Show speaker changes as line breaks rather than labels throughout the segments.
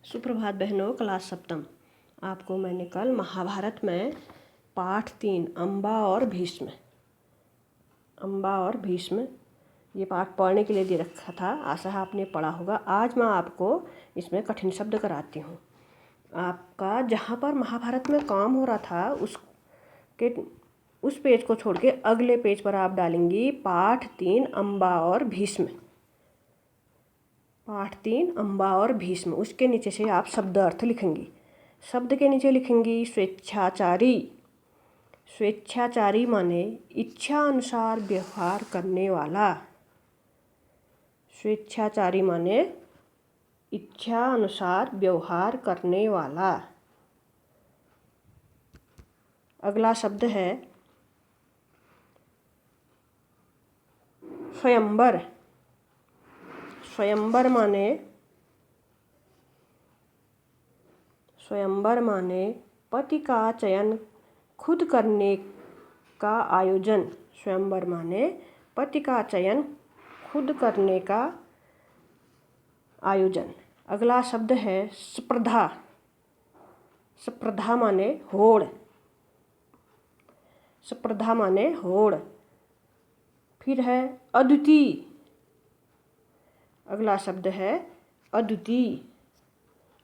सुप्रभात बहनों, क्लास सप्तम। आपको मैंने कल महाभारत में पाठ 3 अम्बा और भीष्म ये पाठ पढ़ने के लिए दे रखा था। आशा है आपने पढ़ा होगा। आज मैं आपको इसमें कठिन शब्द कराती हूँ। आपका जहाँ पर महाभारत में काम हो रहा था उस पेज को छोड़ के अगले पेज पर आप डालेंगी पाठ 3 अम्बा और भीष्म। पाठ 3 अम्बा और भीष्म। उसके नीचे से आप शब्द अर्थ लिखेंगी। शब्द के नीचे लिखेंगी स्वेच्छाचारी। स्वेच्छाचारी माने इच्छा अनुसार व्यवहार करने वाला। स्वेच्छाचारी माने इच्छा अनुसार व्यवहार करने वाला। अगला शब्द है स्वयंवर। स्वयंवर माने पति का चयन खुद करने का आयोजन। स्वयंवर माने पति का चयन खुद करने का आयोजन। अगला शब्द है स्पर्धा। स्पर्धा माने होड़। स्पर्धा माने होड़। फिर है अद्वितीय। अगला शब्द है अद्वितीय।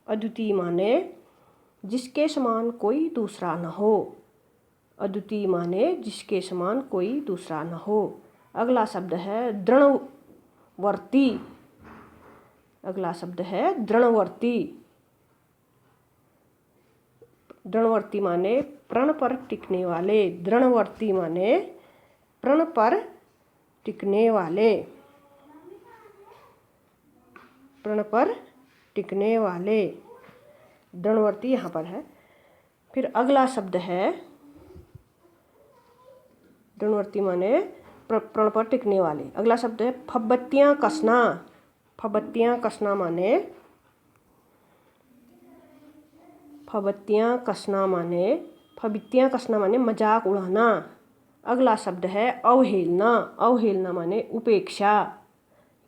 अद्वितीय माने जिसके समान कोई दूसरा न हो। अद्वितीय माने जिसके समान कोई दूसरा न हो। अगला शब्द है दृढ़वर्ती। अगला शब्द है दृढ़वर्ती। दृढ़वर्ती माने प्रण पर टिकने वाले। दृढ़वर्ती माने प्रण पर टिकने वाले। प्रण पर टिकने वाले। दृढ़वर्ती यहाँ पर है। फिर अगला शब्द है दृढ़वर्ती माने प्रण पर टिकने वाले। अगला शब्द है फब्बतियाँ कसना। फब्बतियाँ कसना माने मजाक उड़ाना। अगला शब्द है अवहेलना। अवहेलना माने उपेक्षा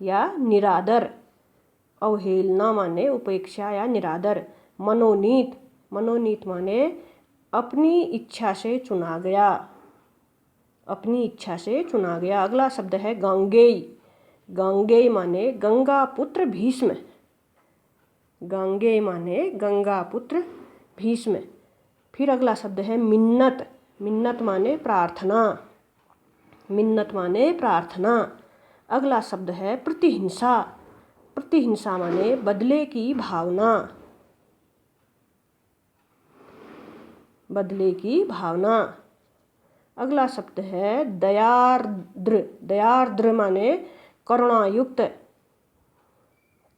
या निरादर। अवहेलना माने उपेक्षा या निरादर। मनोनीत। मनोनीत माने अपनी इच्छा से चुना गया। अपनी इच्छा से चुना गया। अगला शब्द है गांगेय। गांगेय माने गंगा पुत्र भीष्म। गांगेय माने गंगा पुत्र भीष्म। फिर अगला शब्द है मिन्नत। मिन्नत माने प्रार्थना। मिन्नत माने प्रार्थना। अगला शब्द है प्रतिहिंसा। प्रतिहिंसा माने बदले की भावना। बदले की भावना। अगला शब्द है दयार्द्र। दयार्द्र माने करुणायुक्त।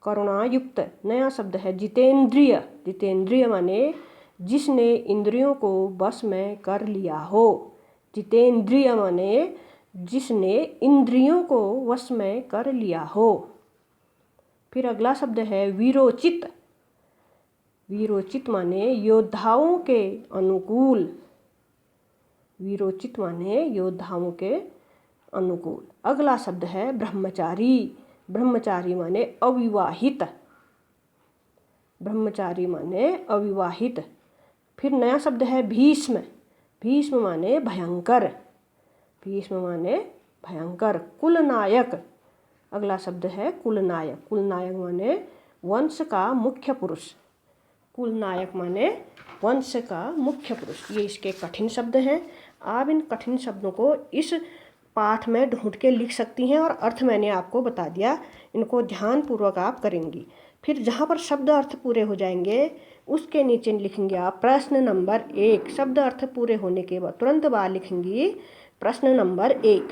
करुणायुक्त। नया शब्द है जितेंद्रिय। जितेंद्रिय माने जिसने इंद्रियों को वश में कर लिया हो। जितेंद्रिय माने जिसने इंद्रियों को वश में कर लिया हो। फिर अगला शब्द है वीरोचित। वीरोचित माने योद्धाओं के अनुकूल। वीरोचित माने योद्धाओं के अनुकूल। अगला शब्द है ब्रह्मचारी। ब्रह्मचारी माने अविवाहित। ब्रह्मचारी माने अविवाहित। फिर नया शब्द है भीष्म। भीष्म माने भयंकर। भीष्म माने भयंकर। कुलनायक। अगला शब्द है कुलनायक। कुलनायक माने वंश का मुख्य पुरुष। कुलनायक माने वंश का मुख्य पुरुष। ये इसके कठिन शब्द हैं। आप इन कठिन शब्दों को इस पाठ में ढूंढ के लिख सकती हैं और अर्थ मैंने आपको बता दिया। इनको ध्यानपूर्वक आप करेंगी। फिर जहाँ पर शब्द अर्थ पूरे हो जाएंगे उसके नीचे लिखेंगे आप प्रश्न नंबर 1। शब्द अर्थ पूरे होने के बाद तुरंत बाद लिखेंगी प्रश्न नंबर 1।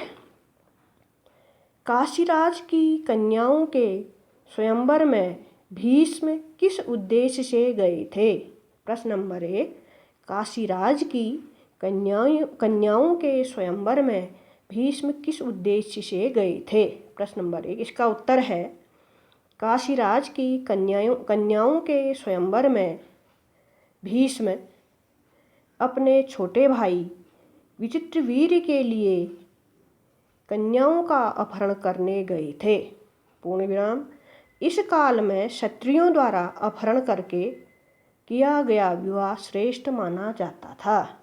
काशीराज की कन्याओं के स्वयंवर में भीष्म किस उद्देश्य से गए थे? प्रश्न नंबर 1। काशीराज की कन्याओं के स्वयंवर में भीष्म किस उद्देश्य से गए थे? प्रश्न नंबर 1। इसका उत्तर है काशीराज की कन्याओं के स्वयंवर में भीष्म अपने छोटे भाई विचित्रवीर्य के लिए कन्याओं का अपहरण करने गए थे। पूर्ण विराम। इस काल में क्षत्रियों द्वारा अपहरण करके किया गया विवाह श्रेष्ठ माना जाता था।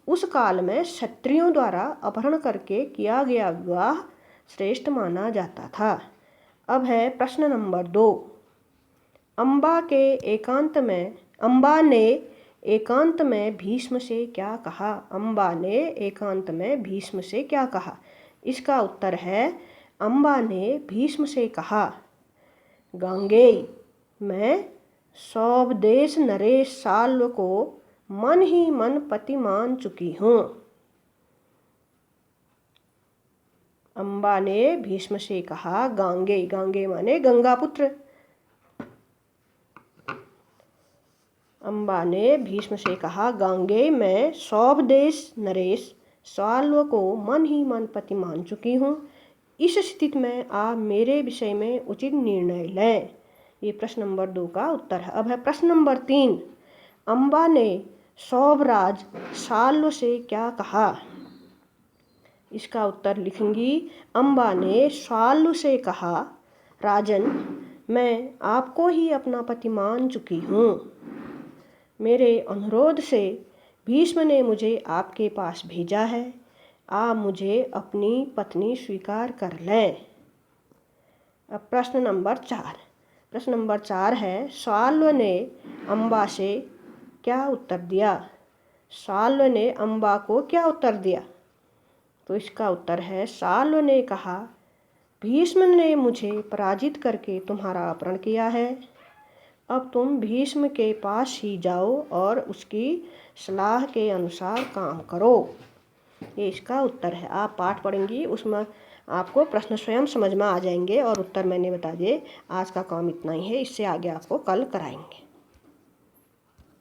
उस काल में क्षत्रियों द्वारा अपहरण करके किया गया विवाह श्रेष्ठ माना जाता था। अब है प्रश्न नंबर 2। अम्बा ने एकांत में भीष्म से क्या कहा? अम्बा ने एकांत में भीष्म से क्या कहा? इसका उत्तर है अम्बा ने भीष्म से कहा, गांगेय, मैं सौवदेश नरेश साल्व को मन ही मन पति मान चुकी हूँ। अम्बा ने भीष्म से कहा, गांगेय, गांगेय माने गंगा पुत्र। अम्बा ने भीष्म से कहा, गांगेय, मैं सौवदेश नरेश साल्व को मन ही मन पति मान चुकी हूँ। इस स्थिति में आप मेरे विषय में उचित निर्णय लें। ये प्रश्न नंबर 2 का उत्तर है। अब है प्रश्न नंबर 3। अम्बा ने सौभराज साल्व से क्या कहा? इसका उत्तर लिखूंगी। अम्बा ने साल्व से कहा, राजन, मैं आपको ही अपना पति मान चुकी हूँ। मेरे अनुरोध से भीष्म ने मुझे आपके पास भेजा है। आप मुझे अपनी पत्नी स्वीकार कर लें। अब प्रश्न नंबर 4। प्रश्न नंबर 4 है, साल्व ने अम्बा से क्या उत्तर दिया? साल्व ने अम्बा को क्या उत्तर दिया? तो इसका उत्तर है, साल्व ने कहा, भीष्म ने मुझे पराजित करके तुम्हारा अपहरण किया है। अब तुम भीष्म के पास ही जाओ और उसकी सलाह के अनुसार काम करो। ये इसका उत्तर है। आप पाठ पढ़ेंगी, उसमें आपको प्रश्न स्वयं समझ में आ जाएंगे और उत्तर मैंने बता दिए। आज का काम इतना ही है, इससे आगे आपको कल कराएंगे।